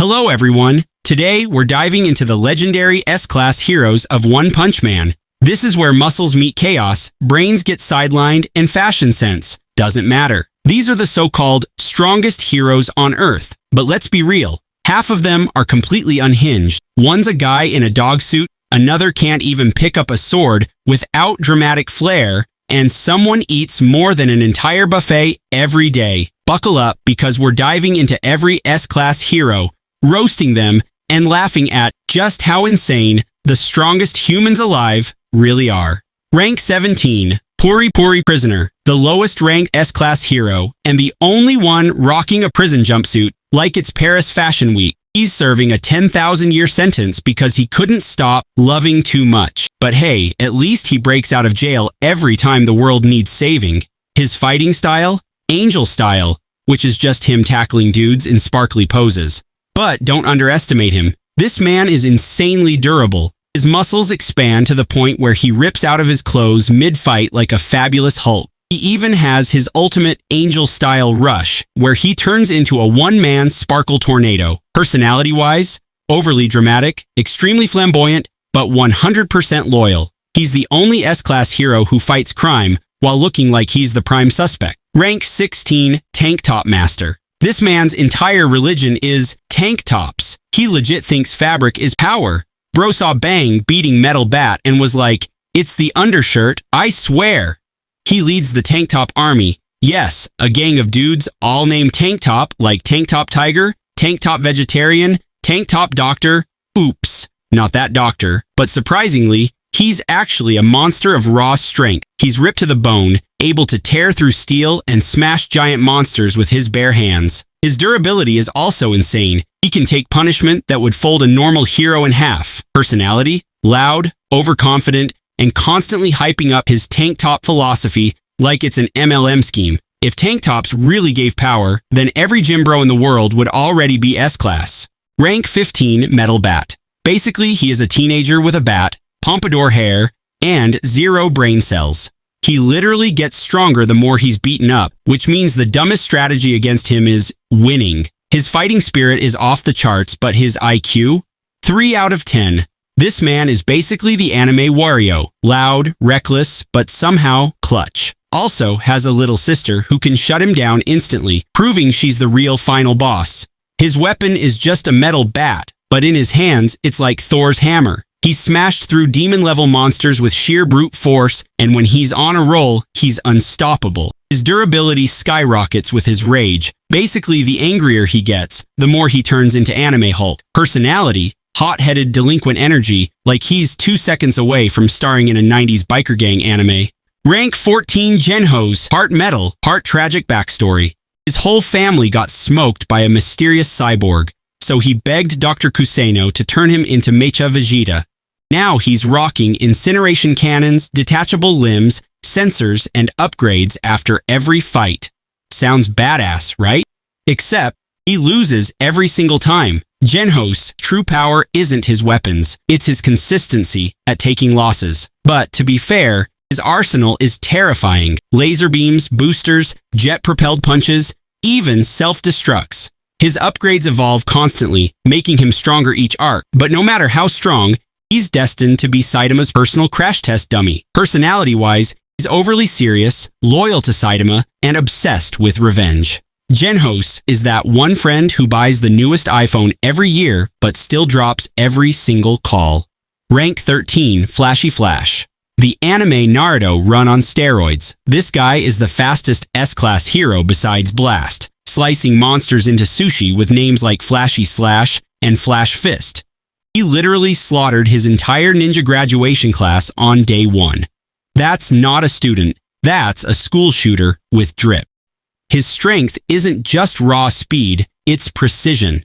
Hello everyone! Today we're diving into the legendary S-Class heroes of Onepunchman. This is where muscles meet chaos, brains get sidelined, and fashion sense doesn't matter. These are the so-called strongest heroes on Earth. But let's be real, half of them are completely unhinged. One's a guy in a dog suit, another can't even pick up a sword without dramatic flair, and someone eats more than an entire buffet every day. Buckle up because we're diving into every S-Class hero, roasting them, and laughing at just how insane the strongest humans alive really are. Rank 17, Puri-Puri Prisoner, the lowest ranked S-Class hero, and the only one rocking a prison jumpsuit like it's Paris Fashion Week. He's serving a 10,000-year sentence because he couldn't stop loving too much. But hey, at least he breaks out of jail every time the world needs saving. His fighting style? Angel style, which is just him tackling dudes in sparkly poses. But don't underestimate him. This man is insanely durable. His muscles expand to the point where he rips out of his clothes mid-fight like a fabulous Hulk. He even has his ultimate angel-style rush, where he turns into a one-man sparkle tornado. Personality-wise, overly dramatic, extremely flamboyant, but 100% loyal. He's the only S-Class hero who fights crime while looking like he's the prime suspect. Rank 16, Tank Top Master. This man's entire religion is tank tops. He legit thinks fabric is power. Bro saw Bang beating Metal Bat and was like, "It's the undershirt, I swear." He leads the Tank Top Army. Yes, a gang of dudes all named Tank Top, like Tank Top Tiger, Tank Top Vegetarian, Tank Top Doctor. Oops, not that doctor. But surprisingly, he's actually a monster of raw strength. He's ripped to the bone, able to tear through steel and smash giant monsters with his bare hands. His durability is also insane. He can take punishment that would fold a normal hero in half. Personality? Loud, overconfident, and constantly hyping up his tank top philosophy like it's an MLM scheme. If tank tops really gave power, then every gym bro in the world would already be S-Class. Rank 15, Metal Bat. Basically, he is a teenager with a bat, pompadour hair, and 0 brain cells. He literally gets stronger the more he's beaten up, which means the dumbest strategy against him is winning. His fighting spirit is off the charts, but his IQ? 3 out of 10. This man is basically the anime Wario. Loud, reckless, but somehow clutch. Also has a little sister who can shut him down instantly, proving she's the real final boss. His weapon is just a metal bat, but in his hands, it's like Thor's hammer. He's smashed through demon-level monsters with sheer brute force, and when he's on a roll, he's unstoppable. His durability skyrockets with his rage. Basically, the angrier he gets, the more he turns into Anime Hulk. Personality? Hot-headed delinquent energy, like he's 2 seconds away from starring in a 90s biker gang anime. Rank 14, Genos, part metal, part tragic backstory. His whole family got smoked by a mysterious cyborg, so he begged Dr. Kuseno to turn him into Mecha Vegeta. Now he's rocking incineration cannons, detachable limbs, sensors, and upgrades after every fight. Sounds badass, right? Except, he loses every single time. Genos' true power isn't his weapons, it's his consistency at taking losses. But to be fair, his arsenal is terrifying. Laser beams, boosters, jet-propelled punches, even self-destructs. His upgrades evolve constantly, making him stronger each arc. But no matter how strong, he's destined to be Saitama's personal crash test dummy. Personality-wise, he's overly serious, loyal to Saitama, and obsessed with revenge. Genos is that one friend who buys the newest iPhone every year, but still drops every single call. Rank 13, Flashy Flash. The anime Naruto run on steroids. This guy is the fastest S-Class hero besides Blast, slicing monsters into sushi with names like Flashy Slash and Flash Fist. He literally slaughtered his entire ninja graduation class on day 1. That's not a student, that's a school shooter with drip. His strength isn't just raw speed, it's precision.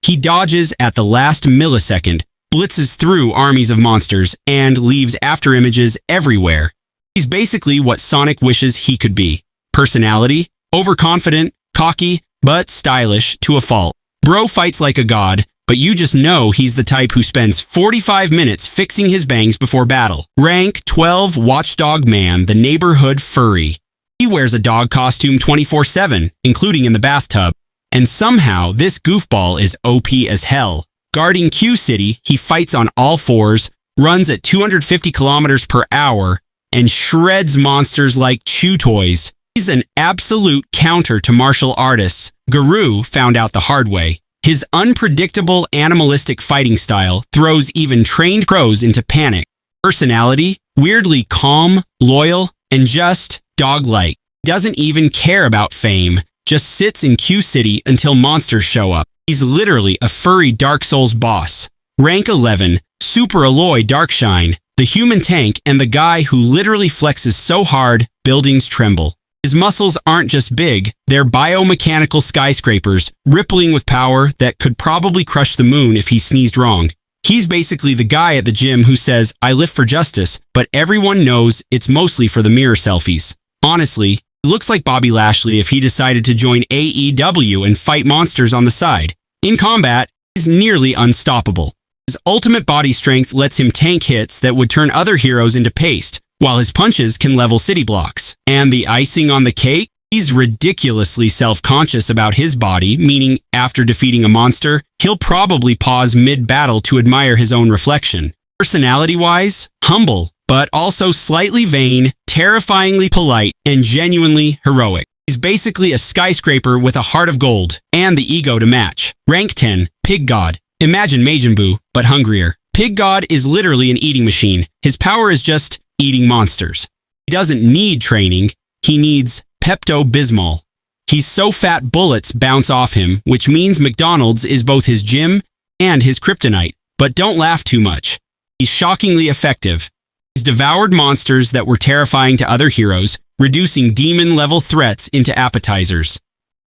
He dodges at the last millisecond, blitzes through armies of monsters, and leaves after images everywhere. He's basically what Sonic wishes he could be. Personality? Overconfident, cocky, but stylish to a fault. Bro fights like a god, but you just know he's the type who spends 45 minutes fixing his bangs before battle. Rank 12, Watchdog Man, the neighborhood furry. He wears a dog costume 24/7, including in the bathtub, And somehow, this goofball is OP as hell. Guarding Q City, he fights on all fours, runs at 250 kilometers per hour, and shreds monsters like chew toys. He's an absolute counter to martial artists. Guru found out the hard way. His unpredictable animalistic fighting style throws even trained pros into panic. Personality, weirdly calm, loyal, and just dog-like. Doesn't even care about fame, just sits in Q City until monsters show up. He's literally a furry Dark Souls boss. Rank 11, Super Alloy Darkshine, the human tank and the guy who literally flexes so hard, buildings tremble. His muscles aren't just big, they're biomechanical skyscrapers, rippling with power that could probably crush the moon if he sneezed wrong. He's basically the guy at the gym who says, "I lift for justice," but everyone knows it's mostly for the mirror selfies. Honestly, he looks like Bobby Lashley if he decided to join AEW and fight monsters on the side. In combat, he's nearly unstoppable. His ultimate body strength lets him tank hits that would turn other heroes into paste, while his punches can level city blocks. And the icing on the cake? He's ridiculously self-conscious about his body, meaning after defeating a monster, he'll probably pause mid-battle to admire his own reflection. Personality-wise, humble, but also slightly vain, terrifyingly polite, and genuinely heroic. He's basically a skyscraper with a heart of gold, and the ego to match. Rank 10, Pig God. Imagine Majin Buu, but hungrier. Pig God is literally an eating machine. His power is just eating monsters. He doesn't need training, he needs Pepto-Bismol. He's so fat bullets bounce off him, which means McDonald's is both his gym and his kryptonite. But don't laugh too much. He's shockingly effective. He's devoured monsters that were terrifying to other heroes, reducing demon-level threats into appetizers.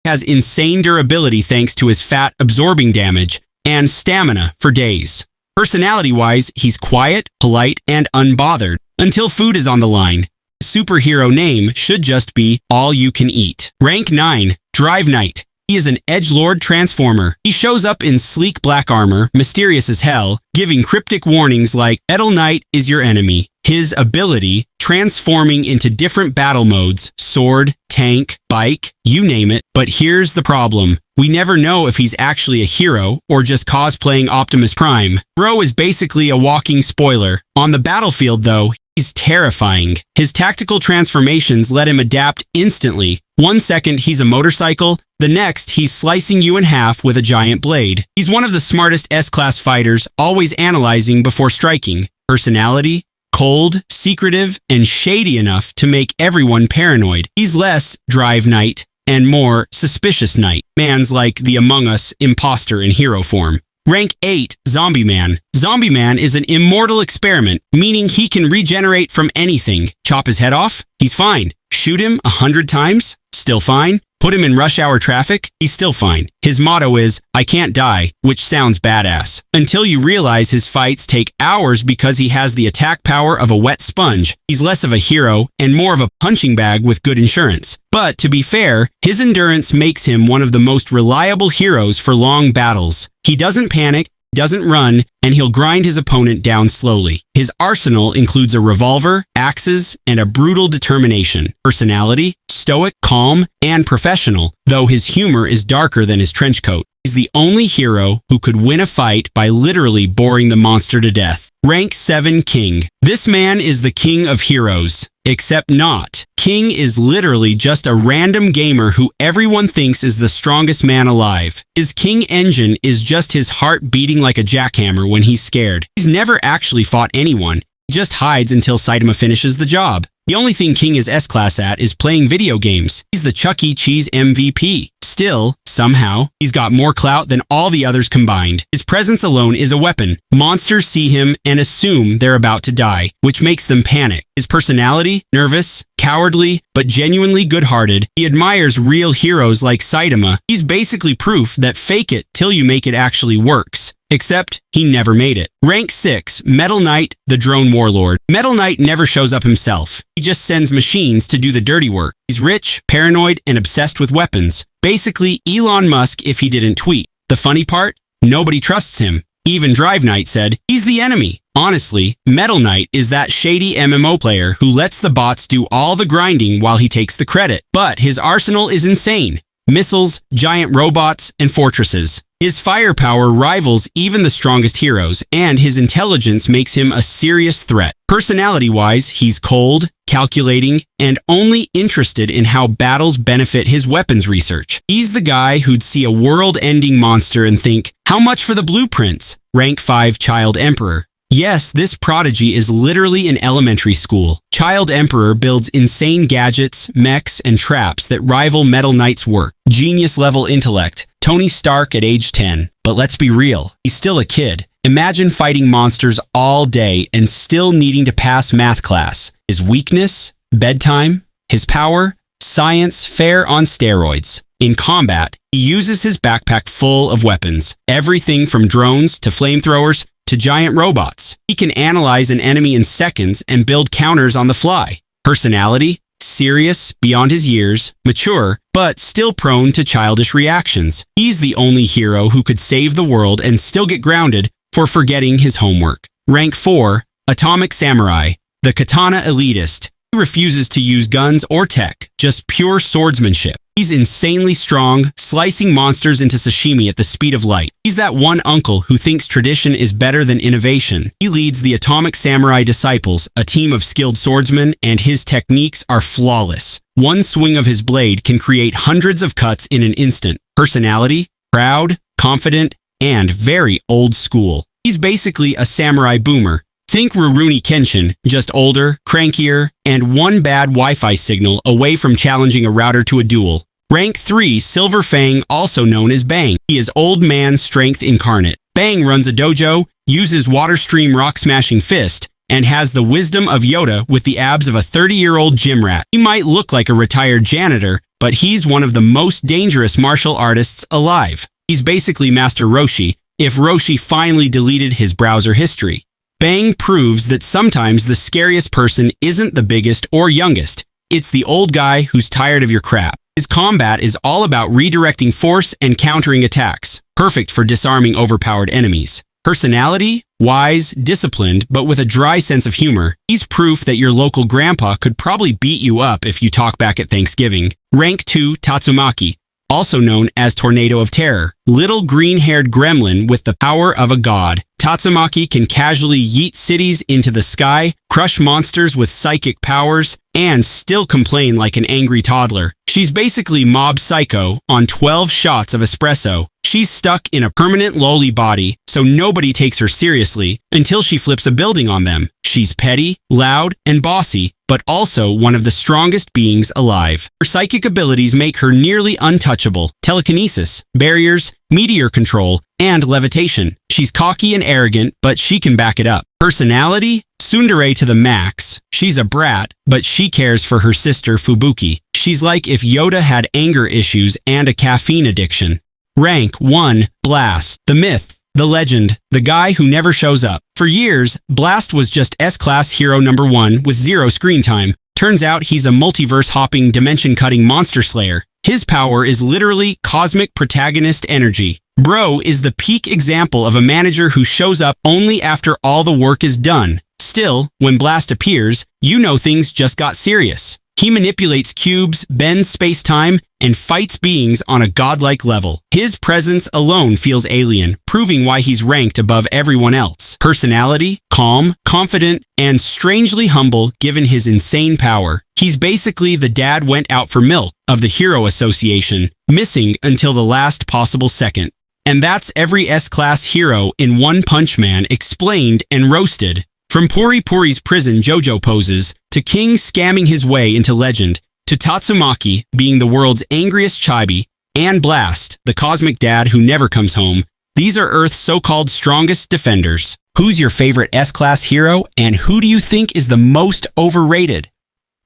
He has insane durability thanks to his fat absorbing damage, and stamina for days. Personality-wise, he's quiet, polite, and unbothered, until food is on the line. His superhero name should just be All You Can Eat. Rank 9, Drive Knight. He is an edgelord transformer. He shows up in sleek black armor, mysterious as hell, giving cryptic warnings like, Metal Knight is your enemy. His ability, transforming into different battle modes, sword, tank, bike, you name it. But here's the problem. We never know if he's actually a hero or just cosplaying Optimus Prime. Bro is basically a walking spoiler. On the battlefield, though, he's terrifying. His tactical transformations let him adapt instantly. 1 second, he's a motorcycle. The next, he's slicing you in half with a giant blade. He's one of the smartest S-Class fighters, always analyzing before striking. Personality? Cold, secretive, and shady enough to make everyone paranoid. He's less Drive Knight and more Suspicious Knight. Man's like the Among Us imposter in hero form. Rank 8, Zombie Man. Zombie Man is an immortal experiment, meaning he can regenerate from anything. Chop his head off? He's fine. Shoot him 100 times? Still fine. Put him in rush hour traffic? He's still fine. His motto is, I can't die, which sounds badass. Until you realize his fights take hours because he has the attack power of a wet sponge. He's less of a hero and more of a punching bag with good insurance. But to be fair, his endurance makes him one of the most reliable heroes for long battles. He doesn't panic, doesn't run, and he'll grind his opponent down slowly. His arsenal includes a revolver, axes, and a brutal determination. Personality? Stoic, calm, and professional, though his humor is darker than his trench coat. He's the only hero who could win a fight by literally boring the monster to death. Rank 7 King. This man is the king of heroes. Except not. King is literally just a random gamer who everyone thinks is the strongest man alive. His King engine is just his heart beating like a jackhammer when he's scared. He's never actually fought anyone. He just hides until Saitama finishes the job. The only thing King is S-Class at is playing video games. He's the Chuck E. Cheese MVP. Still, somehow, he's got more clout than all the others combined. His presence alone is a weapon. Monsters see him and assume they're about to die, which makes them panic. His personality? Nervous, cowardly, but genuinely good-hearted. He admires real heroes like Saitama. He's basically proof that fake it till you make it actually works. Except, he never made it. Rank 6, Metal Knight, the Drone Warlord. Metal Knight never shows up himself. He just sends machines to do the dirty work. He's rich, paranoid, and obsessed with weapons. Basically, Elon Musk if he didn't tweet. The funny part? Nobody trusts him. Even Drive Knight said, he's the enemy. Honestly, Metal Knight is that shady MMO player who lets the bots do all the grinding while he takes the credit. But his arsenal is insane. missiles, giant robots, and fortresses. His firepower rivals even the strongest heroes, and his intelligence makes him a serious threat. Personality-wise, he's cold, calculating, and only interested in how battles benefit his weapons research. He's the guy who'd see a world-ending monster and think, how much for the blueprints? Rank 5 Child Emperor. Yes, this prodigy is literally in elementary school. Child Emperor builds insane gadgets, mechs, and traps that rival Metal Knight's work. Genius-level intellect. Tony Stark at age 10. But let's be real, he's still a kid. Imagine fighting monsters all day and still needing to pass math class. His weakness? Bedtime. His power? Science fair on steroids. In combat, he uses his backpack full of weapons. Everything from drones to flamethrowers to giant robots. He can analyze an enemy in seconds and build counters on the fly. Personality? Serious, beyond his years, mature, but still prone to childish reactions. He's the only hero who could save the world and still get grounded for forgetting his homework. Rank 4, Atomic Samurai, the katana elitist. He refuses to use guns or tech, just pure swordsmanship. He's insanely strong, slicing monsters into sashimi at the speed of light. He's that one uncle who thinks tradition is better than innovation. He leads the Atomic Samurai Disciples, a team of skilled swordsmen, and his techniques are flawless. One swing of his blade can create hundreds of cuts in an instant. Personality? Proud, confident, and very old school. He's basically a samurai boomer. Think Rurouni Kenshin, just older, crankier, and one bad Wi-Fi signal away from challenging a router to a duel. Rank 3 Silver Fang, also known as Bang. He is old man strength incarnate. Bang runs a dojo, uses water stream rock smashing fist, and has the wisdom of Yoda with the abs of a 30-year-old gym rat. He might look like a retired janitor, but he's one of the most dangerous martial artists alive. He's basically Master Roshi, if Roshi finally deleted his browser history. Bang proves that sometimes the scariest person isn't the biggest or youngest. It's the old guy who's tired of your crap. His combat is all about redirecting force and countering attacks, perfect for disarming overpowered enemies. Personality? Wise, disciplined, but with a dry sense of humor. He's proof that your local grandpa could probably beat you up if you talk back at Thanksgiving. Rank 2 Tatsumaki, also known as Tornado of Terror. Little green-haired gremlin with the power of a god. Tatsumaki can casually yeet cities into the sky, crush monsters with psychic powers, and still complain like an angry toddler. She's basically Mob Psycho on 12 shots of espresso. She's stuck in a permanent lowly body, so nobody takes her seriously until she flips a building on them. She's petty, loud, and bossy, but also one of the strongest beings alive. Her psychic abilities make her nearly untouchable. Telekinesis, barriers, meteor control, and levitation. She's cocky and arrogant, but she can back it up. Personality? Tsundere to the max. She's a brat, but she cares for her sister Fubuki. She's like if Yoda had anger issues and a caffeine addiction. Rank 1 Blast, the myth, the legend, the guy who never shows up. For years, Blast was just S-Class hero number 1 with 0 screen time. Turns out he's a multiverse-hopping, dimension-cutting monster slayer. His power is literally cosmic protagonist energy. Bro is the peak example of a manager who shows up only after all the work is done. Still, when Blast appears, you know things just got serious. He manipulates cubes, bends space-time, and fights beings on a godlike level. His presence alone feels alien, proving why he's ranked above everyone else. Personality? Calm, confident, and strangely humble given his insane power. He's basically the dad went out for milk of the Hero Association, missing until the last possible second. And that's every S-Class hero in Onepunchman explained and roasted. From Puri-Puri's prison JoJo poses, to King scamming his way into legend, to Tatsumaki being the world's angriest chibi, and Blast, the cosmic dad who never comes home, these are Earth's so-called strongest defenders. Who's your favorite S-Class hero, and who do you think is the most overrated?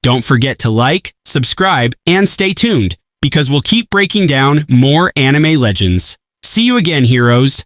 Don't forget to like, subscribe, and stay tuned, because we'll keep breaking down more anime legends. See you again, heroes!